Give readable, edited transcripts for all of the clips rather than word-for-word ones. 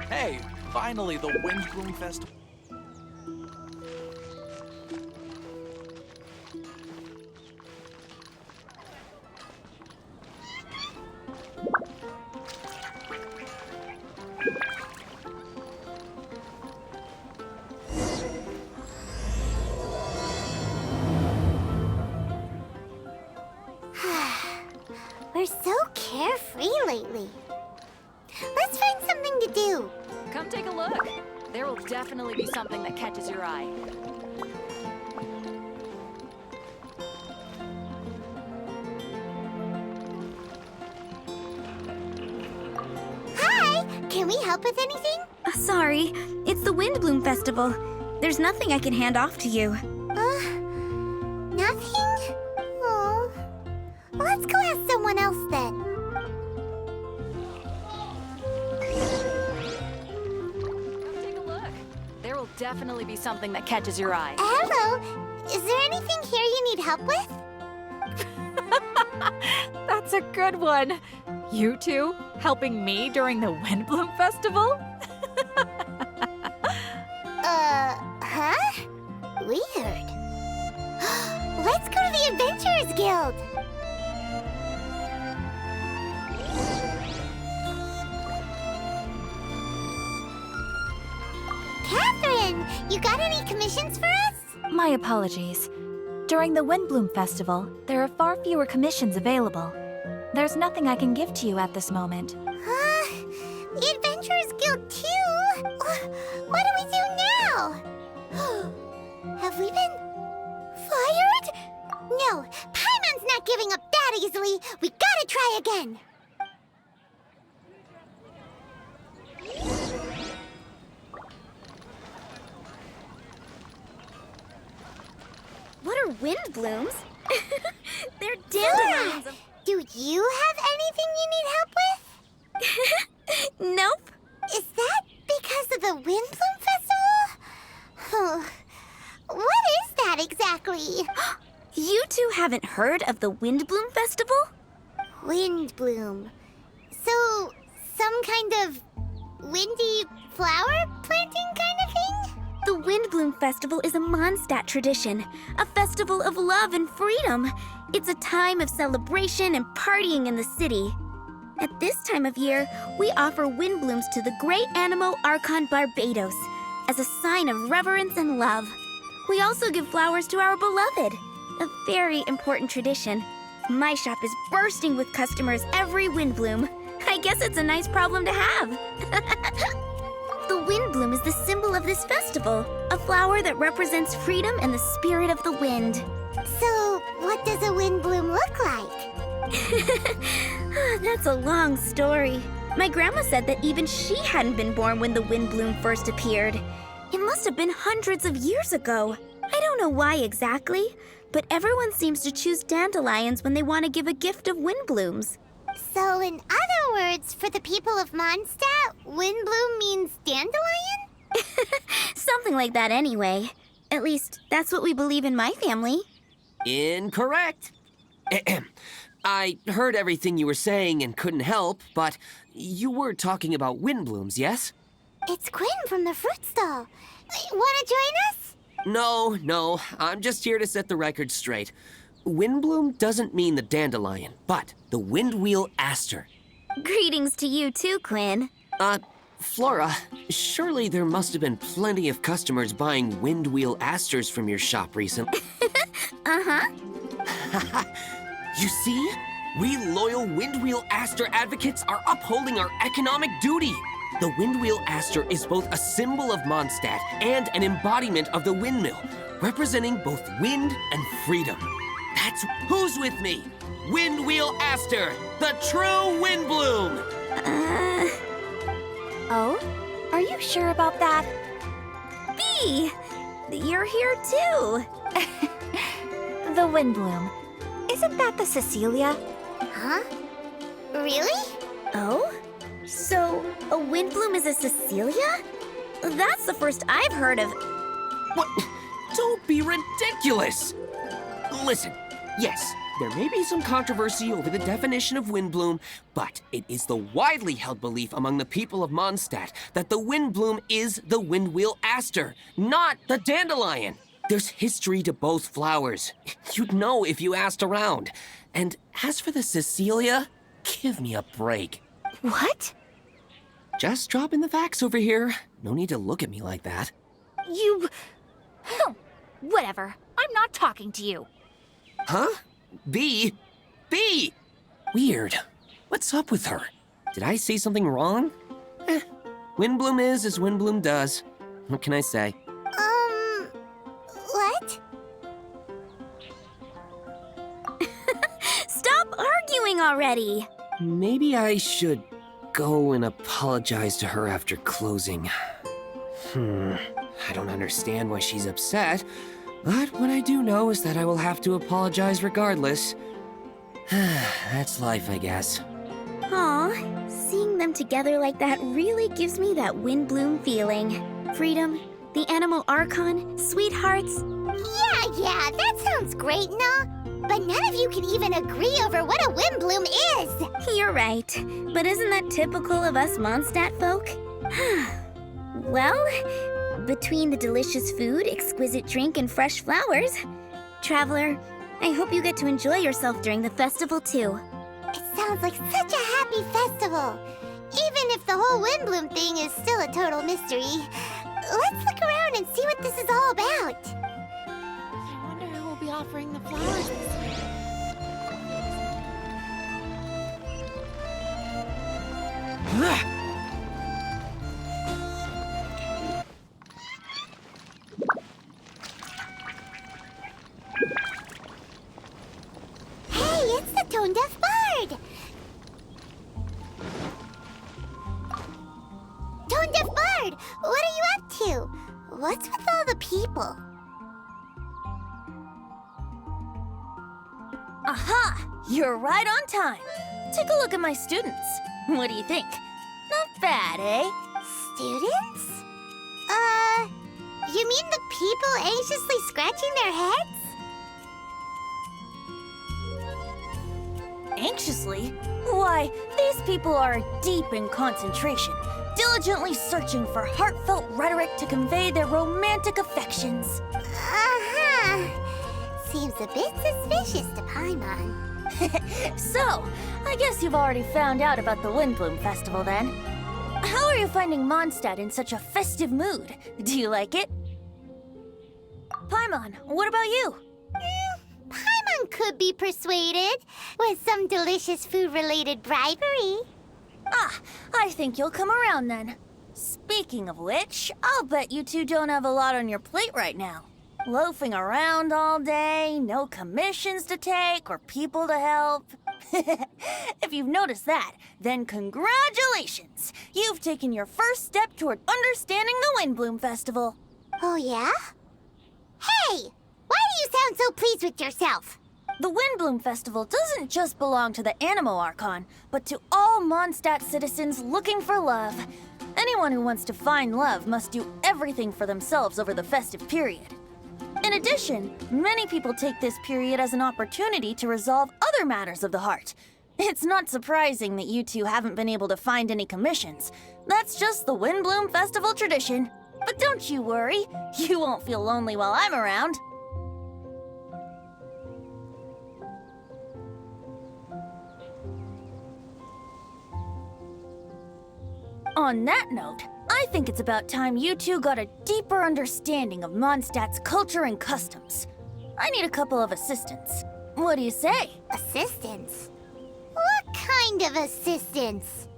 Hey, finally the Windbloom Festival. We're so carefree lately. Let's find something to do. Come take a look. There will definitely be something that catches your eye. Hi! Can we help with anything? Sorry, it's the Windbloom Festival. There's nothing I can hand off to you. Nothing? Oh. Let's go ask someone else then. Come take a look. There will definitely be something that catches your eye. Hello. Is there anything here you need help with? That's a good one. You two helping me during the Windbloom Festival? Huh? Weird. Let's go to the Adventurers Guild. Catherine, you got any commissions for us? My apologies. During the Windbloom Festival, there are far fewer commissions available. There's nothing I can give to you at this moment. The Adventurers Guild too? What do we do now? Have we been fired? No, Paimon's not giving up that easily. We gotta try again. What are windblooms? They're dandelions. Do you have anything you need help with? Nope. Is that because of the Windbloom Festival? What is that exactly? You two haven't heard of the Windbloom Festival? Windbloom. So, some kind of windy flower planting kind of thing? The Windbloom Festival is a Mondstadt tradition, a festival of love and freedom. It's a time of celebration and partying in the city. At this time of year, we offer windblooms to the great Animo Archon Barbados as a sign of reverence and love. We also give flowers to our beloved, a very important tradition. My shop is bursting with customers every windbloom. I guess it's a nice problem to have. The windbloom is the symbol of this festival, a flower that represents freedom and the spirit of the wind. So, what does a windbloom look like? That's a long story. My grandma said that even she hadn't been born when the windbloom first appeared. It must have been hundreds of years ago. I don't know why exactly, but everyone seems to choose dandelions when they want to give a gift of windblooms. So, in other words, for the people of Mondstadt, windbloom means dandelion? Something like that anyway. At least, that's what we believe in my family. Incorrect. I heard everything you were saying and couldn't help, but you were talking about windblooms, yes? It's Quinn from the fruit stall. Want to join us? No, I'm just here to set the record straight. Windbloom doesn't mean the dandelion, but the windwheel aster. Greetings to you too, Quinn. Flora, surely there must have been plenty of customers buying windwheel asters from your shop recently. Uh-huh. You see? We loyal windwheel aster advocates are upholding our economic duty. The windwheel aster is both a symbol of Mondstadt and an embodiment of the windmill, representing both wind and freedom. That's who's with me. Windwheel aster, the true windbloom. Oh? Are you sure about that? Bee! You're here too. The Windbloom. Isn't that the Cecilia? Huh? Really? Oh? So, a windbloom is a Cecilia? That's the first I've heard of. What? Don't be ridiculous! Listen, yes, there may be some controversy over the definition of windbloom, but it is the widely held belief among the people of Mondstadt that the windbloom is the windwheel aster, not the dandelion. There's history to both flowers. You'd know if you asked around. And as for the Cecilia, give me a break. What? Just dropping the facts over here. No need to look at me like that. You... Whatever. I'm not talking to you. Huh? B? Weird. What's up with her? Did I say something wrong? Windbloom is as Windbloom does. What can I say? What? Stop arguing already! Maybe I should go and apologize to her after closing. I don't understand why she's upset, but what I do know is that I will have to apologize regardless. That's life, I guess. Aw, seeing them together like that really gives me that windbloom feeling. Freedom, the animal archon, sweethearts. Yeah, that sounds great and all. But none of you can even agree over what a windbloom is. You're right, but isn't that typical of us Mondstadt folk? Well, between the delicious food, exquisite drink, and fresh flowers, Traveler, I hope you get to enjoy yourself during the festival too. It sounds like such a happy festival. Even if the whole windbloom thing is still a total mystery. Let's look around and see what this is all about. I wonder who will be offering the flowers this year. Hey, it's the tone-deaf bard! Tone-deaf bard, what are you up to? What's with all the people? Aha! You're right on time. Take a look at my students. What do you think? Not bad, eh? Students? You mean the people anxiously scratching their heads? Anxiously? Why, these people are deep in concentration, diligently searching for heartfelt rhetoric to convey their romantic affections. Uh-huh. Seems a bit suspicious to Paimon. So, I guess you've already found out about the Windbloom Festival then. How are you finding Mondstadt in such a festive mood? Do you like it? Paimon, what about you? Paimon could be persuaded with some delicious food-related bribery. Ah, I think you'll come around then. Speaking of which, I'll bet you two don't have a lot on your plate right now. Loafing around all day, no commissions to take or people to help. If you've noticed that, then congratulations! You've taken your first step toward understanding the Windbloom Festival. Oh, yeah? Hey! Why do you sound so pleased with yourself? The Windbloom Festival doesn't just belong to the Animal Archon, but to all Mondstadt citizens looking for love. Anyone who wants to find love must do everything for themselves over the festive period. In addition, many people take this period as an opportunity to resolve other matters of the heart. It's not surprising that you two haven't been able to find any commissions. That's just the Windbloom Festival tradition. But don't you worry, you won't feel lonely while I'm around. On that note, I think it's about time you two got a deeper understanding of Mondstadt's culture and customs. I need a couple of assistants. What do you say? Assistance? What kind of assistance?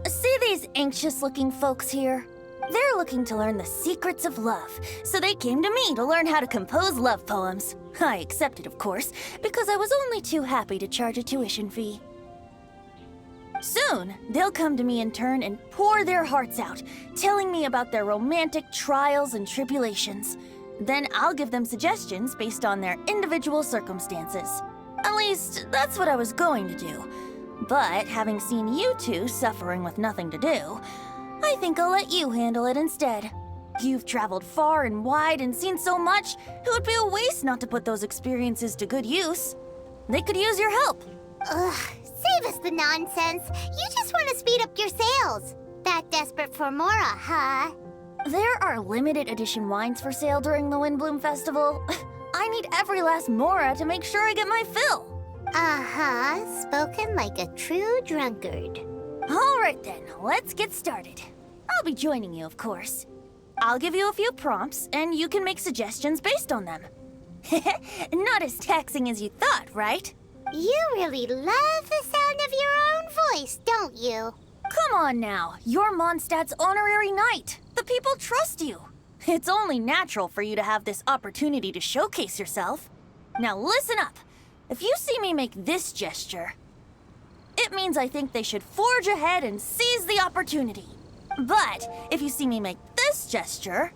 See these anxious-looking folks here? They're looking to learn the secrets of love, so they came to me to learn how to compose love poems. I accepted, of course, because I was only too happy to charge a tuition fee. Soon, they'll come to me in turn and pour their hearts out, telling me about their romantic trials and tribulations. Then I'll give them suggestions based on their individual circumstances. At least, that's what I was going to do. But having seen you two suffering with nothing to do, I think I'll let you handle it instead. You've traveled far and wide and seen so much, it would be a waste not to put those experiences to good use. They could use your help. Ugh, save us the nonsense. You just want to speed up your sales. That desperate for Mora, huh? There are limited edition wines for sale during the Windbloom Festival. I need every last Mora to make sure I get my fill. Uh-huh, spoken like a true drunkard. All right then, let's get started. I'll be joining you, of course. I'll give you a few prompts, and you can make suggestions based on them. Not as taxing as you thought, right? You really love the sound of your own voice, don't you? Come on now, you're Mondstadt's honorary knight. The people trust you. It's only natural for you to have this opportunity to showcase yourself. Now listen up. If you see me make this gesture, it means I think they should forge ahead and seize the opportunity. But if you see me make this gesture,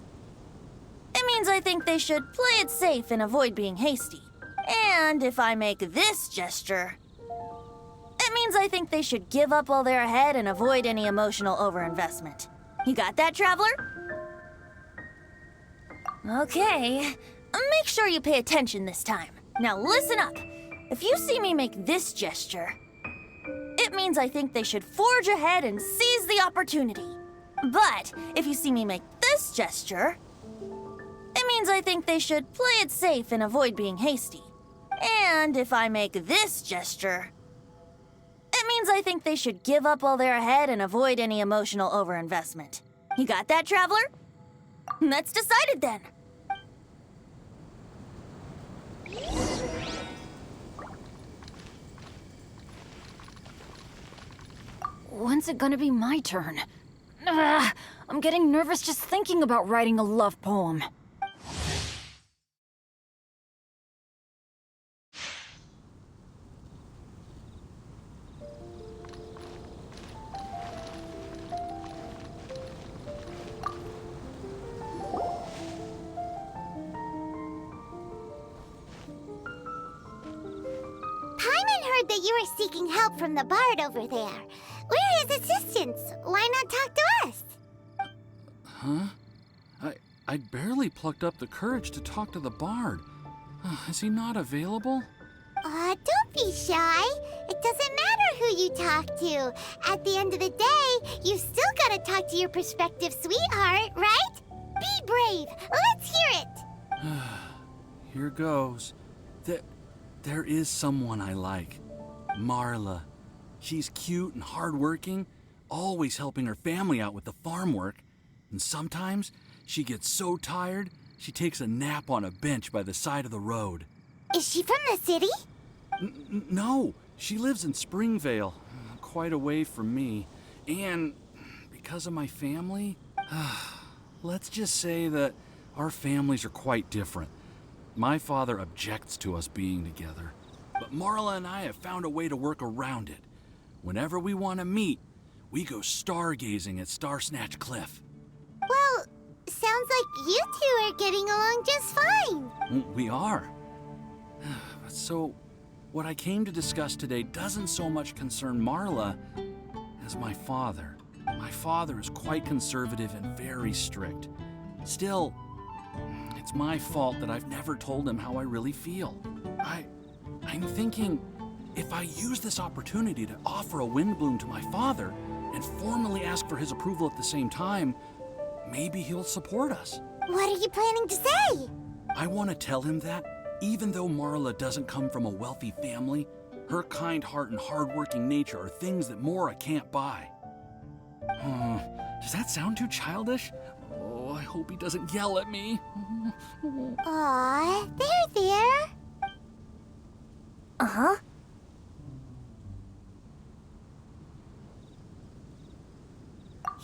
it means I think they should play it safe and avoid being hasty. And if I make this gesture, it means I think they should give up while they're ahead and avoid any emotional overinvestment. You got that, Traveler? Okay, make sure you pay attention this time. Now listen up. If you see me make this gesture, it means I think they should forge ahead and seize the opportunity. But if you see me make this gesture, it means I think they should play it safe and avoid being hasty. And if I make this gesture, it means I think they should give up while they're ahead and avoid any emotional overinvestment. You got that, Traveler? That's decided then. When's it gonna be my turn? Ugh, I'm getting nervous just thinking about writing a love poem. Paimon heard that you were seeking help from the bard over there. We're his assistants. Why not talk to us? Huh? I'd barely plucked up the courage to talk to the bard. Is he not available? Don't be shy. It doesn't matter who you talk to. At the end of the day, you've still got to talk to your prospective sweetheart, right? Be brave. Let's hear it. Here goes. There is someone I like. Marla. She's cute and hardworking, always helping her family out with the farm work. And sometimes she gets so tired, she takes a nap on a bench by the side of the road. Is she from the city? No, she lives in Springvale, quite away from me. And because of my family, let's just say that our families are quite different. My father objects to us being together, but Marla and I have found a way to work around it. Whenever we want to meet, we go stargazing at Star Snatch Cliff. Well, sounds like you two are getting along just fine. We are. So, what I came to discuss today doesn't so much concern Marla as my father. My father is quite conservative and very strict. Still, it's my fault that I've never told him how I really feel. I'm thinking, if I use this opportunity to offer a windbloom to my father and formally ask for his approval at the same time, maybe he'll support us. What are you planning to say? I want to tell him that, even though Marla doesn't come from a wealthy family, her kind heart and hardworking nature are things that Mora can't buy. Does that sound too childish? Oh, I hope he doesn't yell at me. Aw, there. Uh-huh.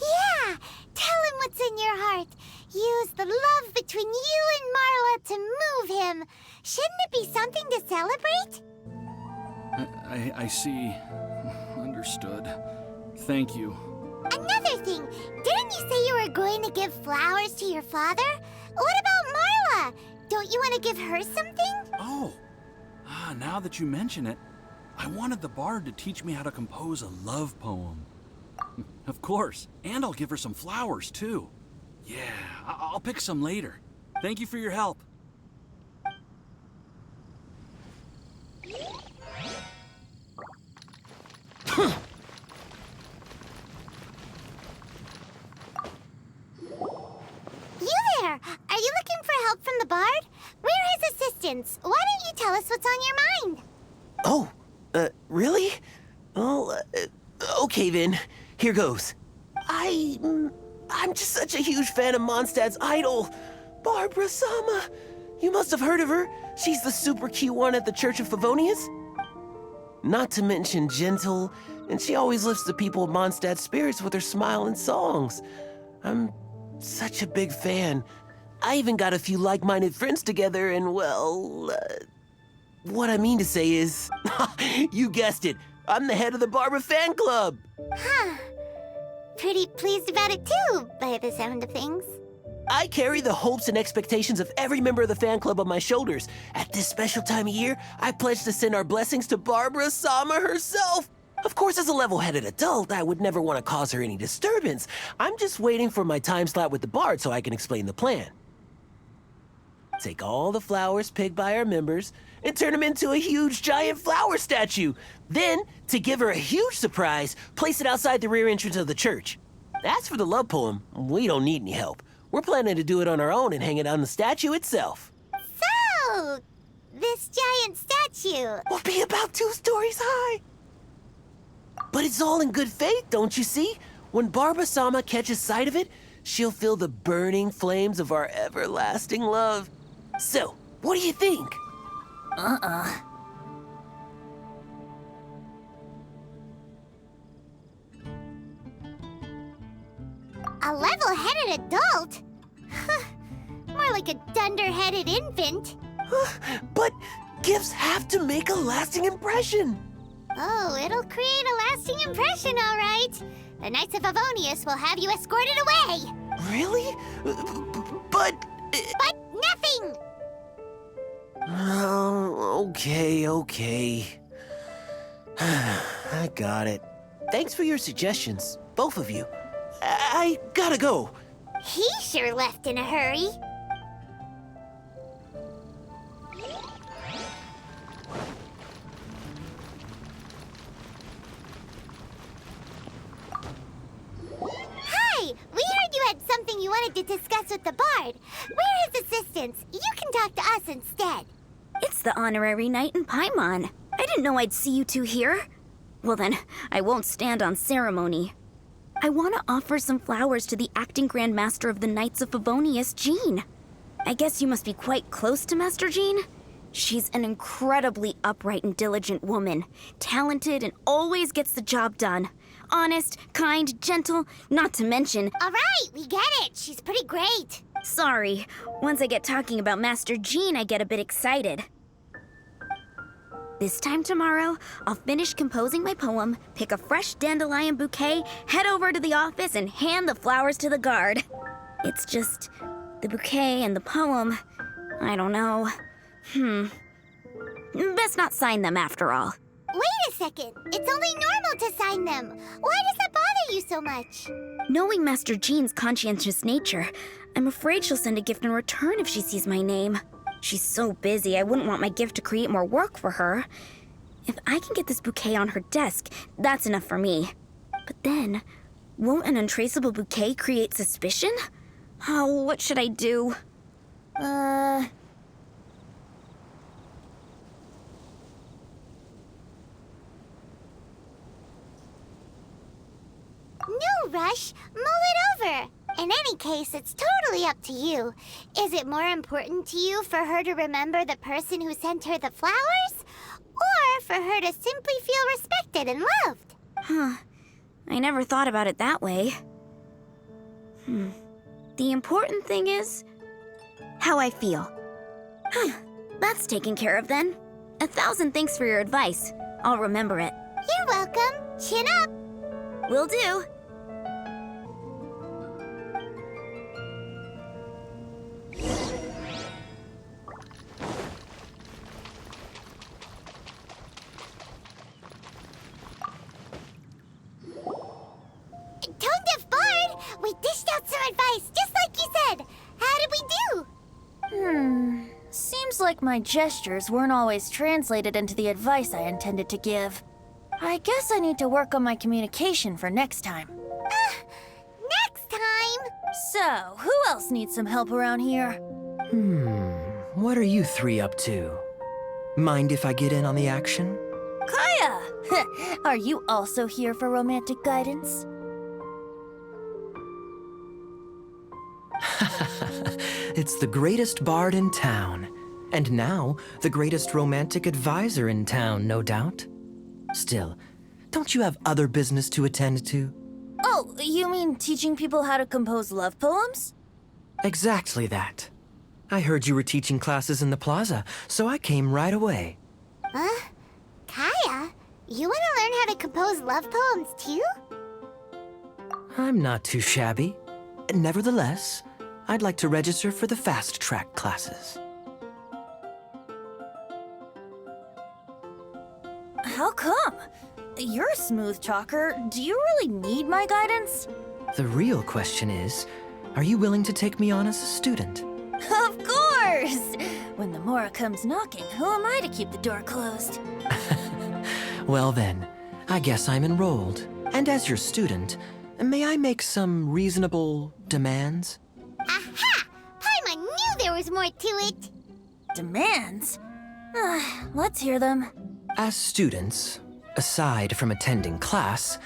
Yeah, tell him what's in your heart. Use the love between you and Marla to move him. Shouldn't it be something to celebrate? I see. Understood. Thank you. Another thing, didn't you say you were going to give flowers to your father? What about Marla? Don't you want to give her something? Oh, now that you mention it, I wanted the bard to teach me how to compose a love poem. Of course, and I'll give her some flowers, too. Yeah, I'll pick some later. Thank you for your help. You there! Are you looking for help from the bard? We're his assistants. Why don't you tell us what's on your mind? Oh, really? Well, okay then. Here goes. I'm just such a huge fan of Mondstadt's idol, Barbara Sama. You must have heard of her. She's the super cute one at the Church of Favonius. Not to mention gentle, and she always lifts the people of Mondstadt's spirits with her smile and songs. I'm such a big fan. I even got a few like-minded friends together, and well, what I mean to say is, you guessed it, I'm the head of the Barbara fan club. Huh. Pretty pleased about it too, by the sound of things. I carry the hopes and expectations of every member of the fan club on my shoulders. At this special time of year, I pledge to send our blessings to Barbara Sama herself. Of course, as a level-headed adult, I would never want to cause her any disturbance. I'm just waiting for my time slot with the bard so I can explain the plan. Take all the flowers picked by our members and turn them into a huge giant flower statue. Then, to give her a huge surprise, place it outside the rear entrance of the church. As for the love poem, we don't need any help. We're planning to do it on our own and hang it on the statue itself. So, this giant statue. Will be about 2 stories high. But it's all in good faith, don't you see? When Barbara Sama catches sight of it, she'll feel the burning flames of our everlasting love. So, what do you think? A level-headed adult? More like a dunder-headed infant. But gifts have to make a lasting impression. Oh, it'll create a lasting impression, all right. The Knights of Avonius will have you escorted away. Really? But... But nothing! Oh, okay. I got it. Thanks for your suggestions, both of you. I gotta go. He sure left in a hurry. Hi! We heard you had something you wanted to discuss with the bard. We're his assistants. You can talk to us instead. It's the honorary knight in Paimon. I didn't know I'd see you two here. Well then, I won't stand on ceremony. I want to offer some flowers to the acting Grand Master of the Knights of Favonius, Jean. I guess you must be quite close to Master Jean? She's an incredibly upright and diligent woman, talented and always gets the job done. Honest, kind, gentle, not to mention... All right, we get it. She's pretty great. Sorry, once I get talking about Master Jean, I get a bit excited. This time tomorrow, I'll finish composing my poem, pick a fresh dandelion bouquet, head over to the office, and hand the flowers to the guard. It's just... the bouquet and the poem... I don't know. Best not sign them after all. Wait a second. It's only normal to sign them. Why does that bother you so much? Knowing Master Jean's conscientious nature, I'm afraid she'll send a gift in return if she sees my name. She's so busy, I wouldn't want my gift to create more work for her. If I can get this bouquet on her desk, that's enough for me. But then, won't an untraceable bouquet create suspicion? Oh, what should I do? No rush. Mull it over. In any case, it's totally up to you. Is it more important to you for her to remember the person who sent her the flowers? Or for her to simply feel respected and loved? Huh. I never thought about it that way. The important thing is how I feel. That's taken care of then. 1,000 thanks for your advice. I'll remember it. You're welcome. Chin up. Will do. Tone-deaf bard! We dished out some advice just like like my gestures weren't always translated into the advice I intended to give. I guess I need to work on my communication for next time. Next time! So, who else needs some help around here? What are you three up to? Mind if I get in on the action? Kaya! Are you also here for romantic guidance? It's the greatest bard in town. And now, the greatest romantic advisor in town, no doubt. Still, don't you have other business to attend to? Oh, you mean teaching people how to compose love poems? Exactly that. I heard you were teaching classes in the plaza, so I came right away. Huh? Kaya, you want to learn how to compose love poems too? I'm not too shabby. Nevertheless, I'd like to register for the fast track classes. How come? You're a smooth talker. Do you really need my guidance? The real question is, are you willing to take me on as a student? Of course! When the Mora comes knocking, who am I to keep the door closed? Well then, I guess I'm enrolled. And as your student, may I make some reasonable demands? Aha! Paimon knew there was more to it! Demands? Let's hear them. As students, aside from attending class,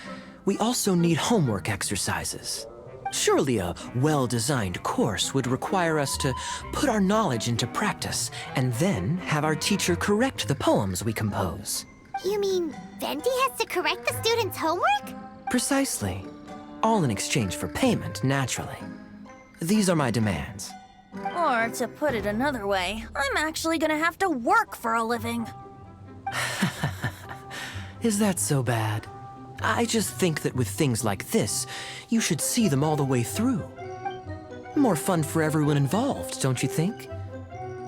we also need homework exercises. Surely a well-designed course would require us to put our knowledge into practice and then have our teacher correct the poems we compose. You mean Venti has to correct the students' homework? Precisely. All in exchange for payment, naturally. These are my demands. Or, to put it another way, I'm actually gonna have to work for a living. Is that so bad? I just think that with things like this, you should see them all the way through. More fun for everyone involved, don't you think?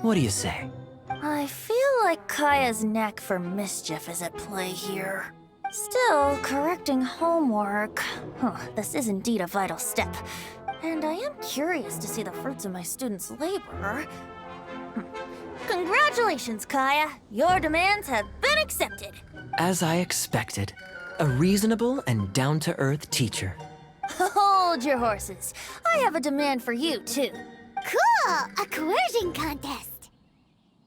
What do you say? I feel like Kaya's knack for mischief is at play here. Still, correcting homework. This is indeed a vital step. And I am curious to see the fruits of my students' labor. Congratulations, Kaya! Your demands have been accepted. As I expected, a reasonable and down-to-earth teacher. Hold your horses. I have a demand for you, too. Cool! A coercion contest!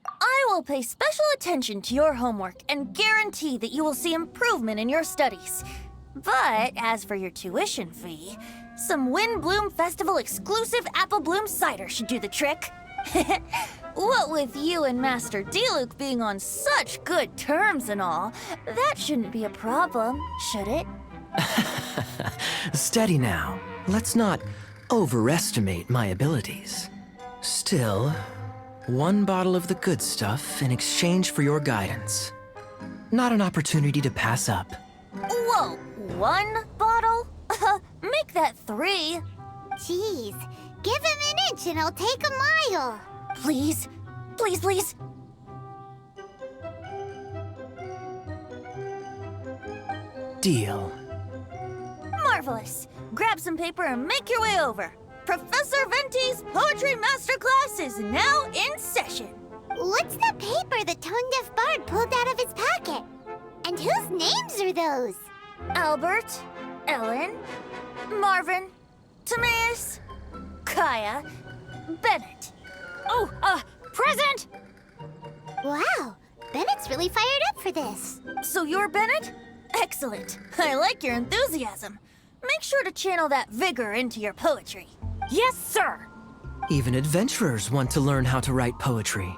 I will pay special attention to your homework and guarantee that you will see improvement in your studies. But as for your tuition fee, some Windbloom Festival exclusive Apple Bloom cider should do the trick. What with you and Master Diluc being on such good terms and all, that shouldn't be a problem, should it? Steady now. Let's not overestimate my abilities. Still, one bottle of the good stuff in exchange for your guidance. Not an opportunity to pass up. Whoa, one bottle? Make that 3. Jeez, give him an inch and I'll take a mile. Please, please, please. Deal. Marvelous. Grab some paper and make your way over. Professor Venti's Poetry Masterclass is now in session. What's the paper the tone-deaf bard pulled out of his pocket? And whose names are those? Albert, Ellen, Marvin, Timaeus, Kaya, Bennett. Oh, present! Wow, Bennett's really fired up for this. So you're Bennett? Excellent. I like your enthusiasm. Make sure to channel that vigor into your poetry. Yes, sir! Even adventurers want to learn how to write poetry.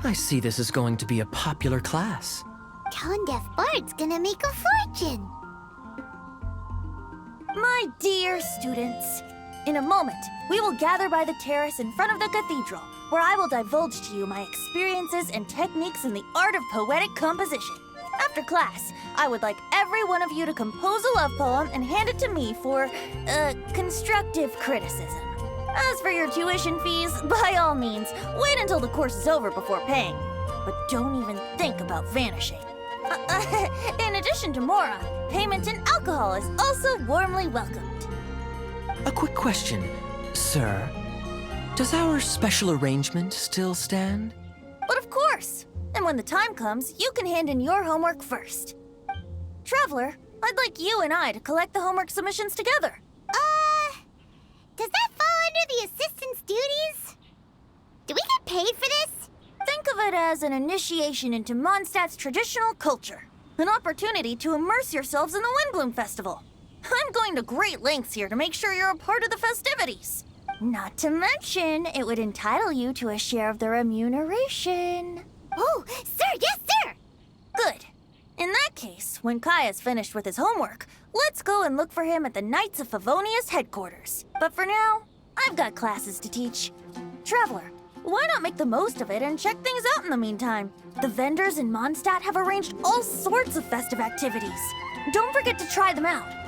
I see this is going to be a popular class. Tone-deaf bard's gonna make a fortune. My dear students, in a moment, we will gather by the terrace in front of the cathedral, where I will divulge to you my experiences and techniques in the art of poetic composition. After class, I would like every one of you to compose a love poem and hand it to me for, constructive criticism. As for your tuition fees, by all means, wait until the course is over before paying. But don't even think about vanishing. In addition to Mora, payment in alcohol is also warmly welcomed. A quick question, sir. Does our special arrangement still stand? course. And when the time comes, you can hand in your homework first. Traveler, I'd like you and I to collect the homework submissions together. Does that fall under the assistant's duties? Do we get paid for this? Think of it as an initiation into Mondstadt's traditional culture. An opportunity to immerse yourselves in the Windbloom Festival. I'm going to great lengths here to make sure you're a part of the festivities. Not to mention, it would entitle you to a share of the remuneration. Oh, sir, yes, sir! Good. In that case, when Kaya's finished with his homework, let's go and look for him at the Knights of Favonius headquarters. But for now, I've got classes to teach. Traveler, why not make the most of it and check things out in the meantime? The vendors in Mondstadt have arranged all sorts of festive activities. Don't forget to try them out.